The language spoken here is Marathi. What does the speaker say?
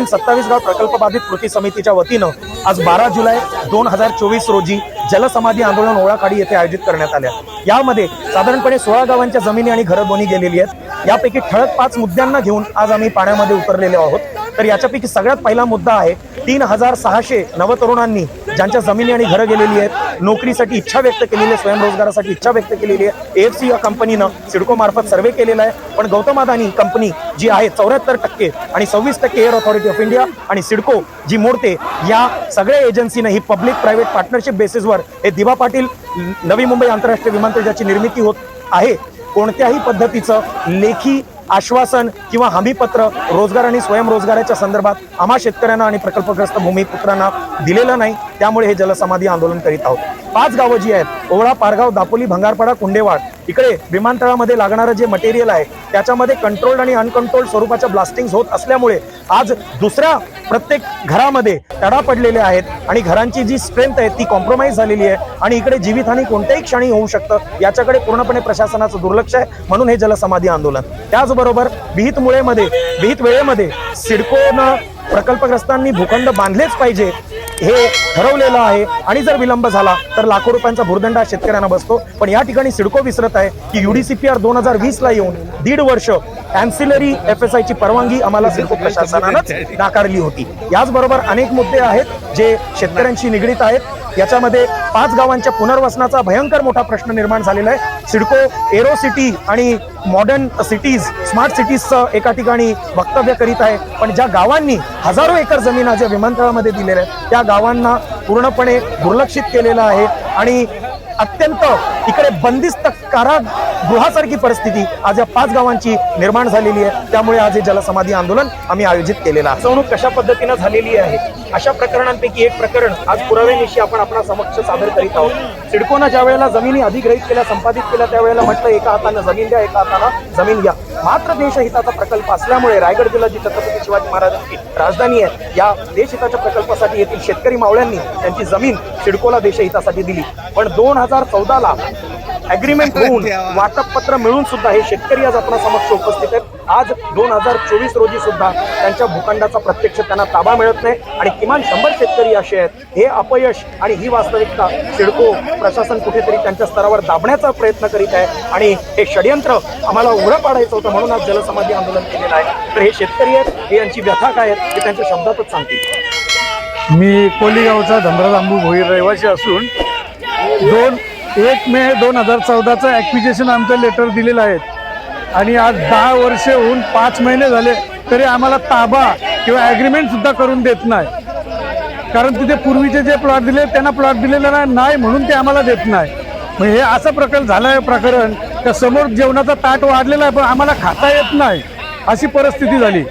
27 गाव प्रकल्प बाधित कृती समितीच्या वतीनं आज 12 जुलै 2024 रोजी जलसमाधी आंदोलन ओळाखाडी येथे आयोजित करण्यात आले। यामध्ये साधारणपणे 16 गावांच्या जमिनी आणि घरं दोन्ही गेलेली आहेत। यापैकी ठळक 5 मुद्द्यांना घेऊन आज आम्ही पाण्यामध्ये उतरलेले आहोत। तर याच्यापैकी सगळ्यात पहिला मुद्दा आहे 3600 नवतरुणांनी ज्यांच्या जमिनी आणि घरं गेलेली आहेत, नोकरीसाठी इच्छा व्यक्त केलेली आहे, स्वयंरोजगारासाठी इच्छा व्यक्त केलेली आहे। एएफसी या कंपनीनं सिडको मार्फत सर्वे केलेला आहे, पण गौतम अदानी कंपनी जी आहे 74% आणि 26% एअर ऑथॉरिटी ऑफ इंडिया आणि सिडको जी मोडते, या सगळ्या एजन्सीनं ही पब्लिक प्रायव्हेट पार्टनरशिप बेसिसवर हे दिवा पाटील नवी मुंबई आंतरराष्ट्रीय विमानतळ ज्याची निर्मिती होत आहे, कोणत्याही पद्धतीचं लेखी आश्वासन किंवा हमीपत्र रोजगार आणि स्वयंरोजगाराच्या संदर्भात आम्हा शेतकऱ्यांना आणि प्रकल्पग्रस्त भूमिपुत्रांना दिलेलं नाही। त्यामुळे हे जलसमाधी आंदोलन करीत आहोत। 5 गावं जी आहेत, ओवळा, पारगाव, दापोली, भंगारपाडा, कुंडेवाड, इकडे विमानतळामध्ये लागणारं जे मटेरियल आहे त्याच्यामध्ये कंट्रोल्ड आणि अनकंट्रोल्ड स्वरूपाच्या ब्लास्टिंग होत असल्यामुळे आज दुसऱ्या प्रत्येक घरामध्ये तडा पडलेले आहेत आणि घरांची जी स्ट्रेंथ आहे ती कॉम्प्रोमाइज झालेली आहे आणि इकडे जीवितहानी कोणत्याही क्षणी होऊ शकतं, याच्याकडे पूर्णपणे प्रशासनाचं दुर्लक्ष आहे। म्हणून हे जलसमाधी आंदोलन। त्याचबरोबर विहित वेळेमध्ये सिडकोनं प्रकल्पग्रस्तांनी भूखंड बांधलेच पाहिजे हे ठरवलेलं आहे आणि जर विलंब झाला तर लाखो रुपयांचा भुर्दंड शेतकऱ्यांना बसतो। पण या ठिकाणी सिडको विसरत आहे की UDCPR 2020 ला येऊन 1.5 वर्ष ॲन्सिलरी FSI ची परवानगी आम्हाला सिडको प्रशासनानंच नाकारली होती। याचबरोबर अनेक मुद्दे आहेत जे शेतकऱ्यांशी निगडीत आहेत। याच्यामध्ये 5 गावांच्या पुनर्वसनाचा भयंकर मोठा प्रश्न निर्माण झालेला आहे। सिडको एरो सिटी आणि मॉडर्न सिटीज, स्मार्ट सिटीजचं एका ठिकाणी वक्तव्य करीत आहे, पण ज्या गावांनी हजारो एकर जमीन ज्या विमानतळामध्ये दिलेल्या आहेत त्या गावांना पूर्णपणे दुर्लक्षित केलेलं आहे आणि अत्यंत इकडे बंदिस्त कारागृहासारखी परिस्थिती आज या 5 गावांची निर्माण झालेली आहे। त्यामुळे आज हे जलसमाधी आंदोलन आम्ही आयोजित केलेलं आहे। फसवणूक कशा पद्धतीनं झालेली आहे अशा प्रकरणांपैकी एक प्रकरण आज पुराव्यानिशी आपण आपल्या समक्ष सादर करीत आहोत। सिडकोनं ज्या वेळेला जमिनी अधिग्रहित केल्या, संपादित केल्या, त्यावेळेला म्हटलं एका हातानं जमीन द्या, एका हातानं जमीन घ्या। मात्र देशहिताचा प्रकल्प असल्यामुळे रायगड जिल्हा जी छत्रपती शिवाजी महाराजांची राजधानी आहे, या देशहिताच्या प्रकल्पासाठी येथील शेतकरी मावळ्यांनी त्यांची जमीन सिडकोला देशहितासाठी दिली। पण 2014 ला अग्रीमेंट होऊन वाटप पत्र मिळून सुद्धा हे शेतकरी आज आपल्या समक्ष उपस्थित आहेत। आज 2024 रोजी सुद्धा त्यांच्या भूखंडाचा प्रत्यक्ष त्यांना ताबा मिळत नाही आणि किमान 100 शेतकरी असे आहेत। हे अपयश आणि ही वास्तविकता सिडको प्रशासन कुठेतरी त्यांच्या स्तरावर दाबण्याचा प्रयत्न करीत आहे आणि हे षडयंत्र आम्हाला उघडं पाडायचं होतं, म्हणून आज जलसमाधी आंदोलन केलेलं आहे। तर हे शेतकरी आहेत, हे यांची व्यथा काय आहेत ते त्यांच्या शब्दातच सांगतील। मी कोलीगावचा धनराज आंबू भोईर रहिवासी असून 1 मे 2014चं ॲक्विजिशन आमचं लेटर दिलेलं आहे आणि आज 10 वर्ष होऊन 5 महिने झाले तरी आम्हाला ताबा किंवा ॲग्रीमेंट सुद्धा करून देत नाही। कारण तिथे पूर्वीचे जे प्लॉट दिले त्यांना प्लॉट दिलेला नाही म्हणून ते आम्हाला देत नाही। मग हे असं प्रकरण झालं आहे प्रकरण का समोर जेवणाचा ताट वाढलेला आहे पण आम्हाला खाता येत नाही अशी परिस्थिती झाली।